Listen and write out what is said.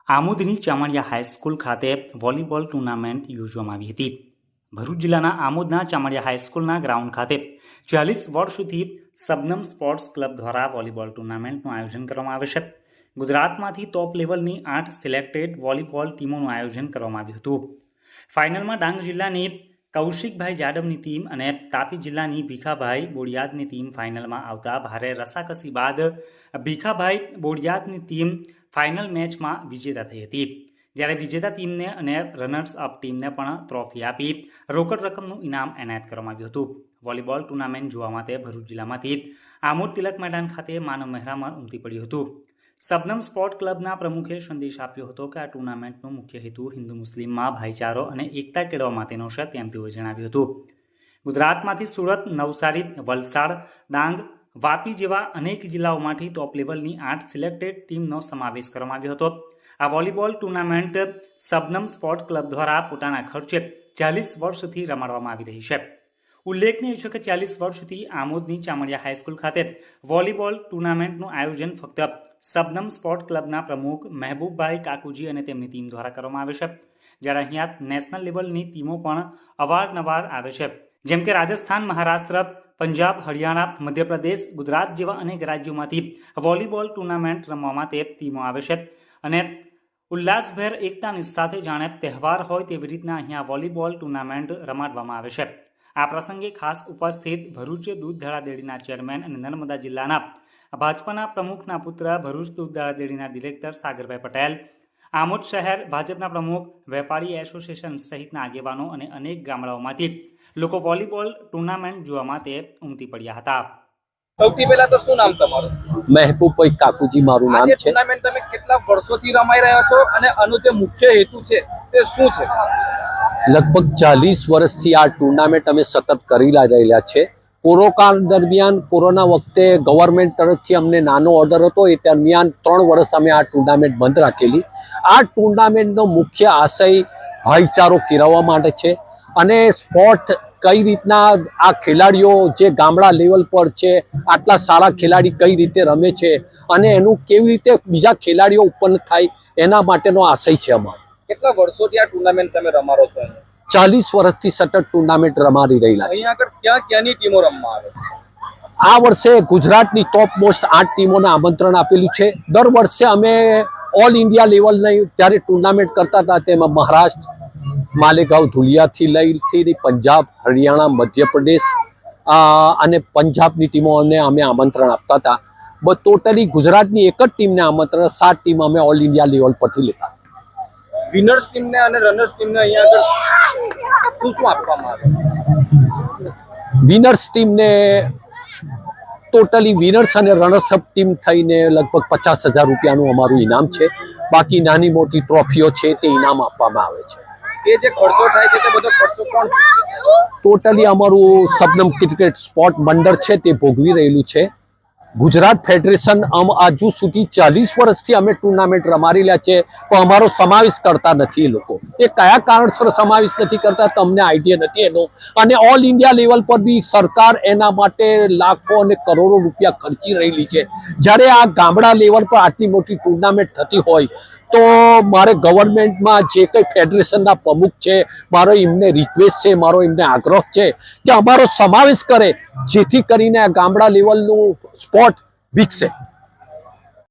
આમોદની Chamadiya high school ખાતે volleyball tournament યોજવામાં આવી હતી। ભરૂચ જિલ્લાના આમોદના ચામડિયા હાઈસ્કૂલના ગ્રાઉન્ડ ખાતે 40 વર્ષ સુધી સબનમ સ્પોર્ટ્સ ક્લબ દ્વારા વોલીબોલ ટુર્નામેન્ટનું આયોજન કરવામાં આવે છે। ગુજરાતમાંથી ટોપ લેવલની 8 સિલેક્ટેડ વોલીબોલ ટીમોનું આયોજન કરવામાં આવ્યું હતું। ફાઇનલમાં ડાંગ જિલ્લાની કૌશિકભાઈ જાદવની ટીમ અને તાપી જિલ્લાની ભીખાભાઈ બોડિયાદની ટીમ ફાઇનલમાં આવતા ભારે રસાકસી બાદ ભીખાભાઈ બોડિયાદની ટીમ ફાઇનલ મેચમાં વિજેતા થઈ હતી, જ્યારે વિજેતા ટીમને અને રનર્સ અપ ટીમને પણ ટ્રોફી આપી રોકડ રકમનું ઇનામ એનાયત કરવામાં આવ્યું હતું। વોલીબોલ ટુર્નામેન્ટ જોવા માટે ભરૂચ જિલ્લામાંથી આમોદ તિલક મેદાન ખાતે માનવ મહેરામણ ઉમટી પડ્યું હતું। સબનમ સ્પોર્ટ ક્લબના પ્રમુખે સંદેશ આપ્યો હતો કે આ ટુર્નામેન્ટનો મુખ્ય હેતુ હિન્દુ મુસ્લિમમાં ભાઈચારો અને એકતા કેળવવા માટેનો છે, તેમ તેઓએ જણાવ્યું હતું। ગુજરાતમાંથી સુરત, નવસારી, વલસાડ, ડાંગ, વાપી જેવા અનેક જિલ્લાઓમાંથી ટોપ લેવલની 8 સિલેક્ટેડ ટીમનો સમાવેશ કરવામાં આવ્યો હતો। આ વોલીબોલ ટુર્નામેન્ટ સબનમ સ્પોર્ટ ક્લબ દ્વારા પોતાના ખર્ચે 40 વર્ષથી રમાડવામાં આવી રહી છે। ઉલ્લેખનીય છે કે 40 વર્ષથી આમોદની ચામડિયા હાઈસ્કૂલ ખાતે વોલીબોલ ટુર્નામેન્ટનું આયોજન ફક્ત સબનમ સ્પોર્ટ ક્લબના પ્રમુખ મહેબૂબભાઈ કાકુજી અને તેમની ટીમ દ્વારા કરવામાં આવે છે, જ્યારે અહીંયા નેશનલ લેવલની ટીમો પણ અવારનવાર આવે છે, જેમ કે રાજસ્થાન, મહારાષ્ટ્ર, પંજાબ, હરિયાણા, મધ્યપ્રદેશ, ગુજરાત જેવા અનેક રાજ્યોમાંથી વોલીબોલ ટુર્નામેન્ટ રમવા માટે ટીમો આવે છે અને ઉલ્લાસભેર એકતાની સાથે જાણે તહેવાર હોય તેવી રીતના અહીંયા વોલીબોલ ટુર્નામેન્ટ રમાડવામાં આવે છે। આ પ્રસંગે ખાસ ઉપસ્થિત ભરૂચ દૂધધાળા ડેરીના ચેરમેન અને નર્મદા જિલ્લાના ભાજપાના પ્રમુખના પુત્ર, ભરૂચ દૂધધાળા ડેરીના ડિરેક્ટર સાગરભાઈ પટેલ, આમોદ શહેર ભાજપના પ્રમુખ, વેપારી એસોસિએશન સહિતના આગેવાનો અને અનેક ગામડાઓમાંથી લોકો વોલીબોલ ટુર્નામેન્ટ જોવા માટે ઉમટી પડ્યા હતા। સૌથી પહેલા તો શું નામ તમારું? મહેબૂબભાઈ કાકુજી મારું નામ છે। ટુર્નામેન્ટ તમે કેટલા વર્ષોથી રમાઈ રહ્યા છો અને આનો જે મુખ્ય હેતુ છે તે શું છે? લગભગ 40 વર્ષથી આ ટુર્નામેન્ટ અમે સતત કરી રહેલા છે। કોરોના દરમિયાન, કોરોના વખતે ગવર્મેન્ટ તરફથી અમને નાનો ઓર્ડર હતો, એ દરમિયાન 3 વર્ષ અમે આ ટુર્નામેન્ટ બંધ રાખેલી। આ ટુર્નામેન્ટનો મુખ્ય આશય ભાઈચારો કેળવવા માટે છે અને સ્પોર્ટ કઈ રીતના આ ખેલાડીઓ જે ગામડા લેવલ પર છે, આટલા સારા ખેલાડી કઈ રીતે રમે છે અને એનું કેવી રીતે બીજા ખેલાડીઓ ઉત્પન્ન થાય, એના માટેનો આશય છે અમારો। કેટલા વર્ષોથી આ ટુર્નામેન્ટ તમે રમાડો છો? 40 વર્ષથી સતત ટુર્નામેન્ટ રમાડી રહેલા છે। અહીંયા આગળ ક્યાંની ટીમો રમવા આવે છે? આ વર્ષે ગુજરાતની ટોપ મોસ્ટ 8 ટીમોને આમંત્રણ આપેલું છે। દર વર્ષે અમે ઓલ ઇન્ડિયા લેવલની જ્યારે ટુર્નામેન્ટ કરતા હતા, તેમાં મહારાષ્ટ્ર, માલેગાંવ, ધુલિયાથી લઈ પંજાબ, હરિયાણા, મધ્યપ્રદેશ અને પંજાબની ટીમોને અમે આમંત્રણ આપતા હતા। ટોટલી ગુજરાતની એક જ ટીમને આમંત્રણ, 7 ટીમ અમે ઓલ ઇન્ડિયા લેવલ પરથી લેતા। વિનર્સ ટીમને અને રનર્સ ટીમને અહીંયા આગળ શું આપવામાં આવે છે? વિનર્સ ટીમને ટોટલી વિનર્સ અને રનર્સ અપ ટીમ થઈને લગભગ 50,000 રૂપિયાનું અમારું ઇનામ છે। બાકી નાની મોટી ટ્રોફીઓ છે તે ઇનામ આપવામાં આવે છે। એ જે ખર્ચો થાય છે તે બધો ખર્ચો કોણ ભોગવે છે? ટોટલી અમારું સબનમ ક્રિકેટ સ્પોર્ટ મંડળ છે તે ભોગવી રહેલું છે। ગુજરાત ફેડરેશન હજુ સુધી 40 વર્ષથી અમે ટુર્નામેન્ટ રમાડેલા છે, પણ અમારો સમાવેશ કરતા નથી એ લોકો। એ કયા કારણસર સમાવેશ નથી કરતા તમને આઈડિયા નથી એનો, અને ઓલ ઇન્ડિયા લેવલ પર બી સરકાર એના માટે લાખો અને કરોડો રૂપિયા ખર્ચી રહેલી છે। જ્યારે આ ગામડા લેવલ પર આટલી મોટી ટુર્નામેન્ટ થતી હોય તો મારે ગવર્મેન્ટમાં જે કંઈ ફેડરેશનના પ્રમુખ છે, મારો એમને રિક્વેસ્ટ છે, મારો એમને આગ્રહ છે કે અમારો સમાવેશ કરે, જેથી કરીને આ ગામડા લેવલનું સ્પોર્ટ વિકસે।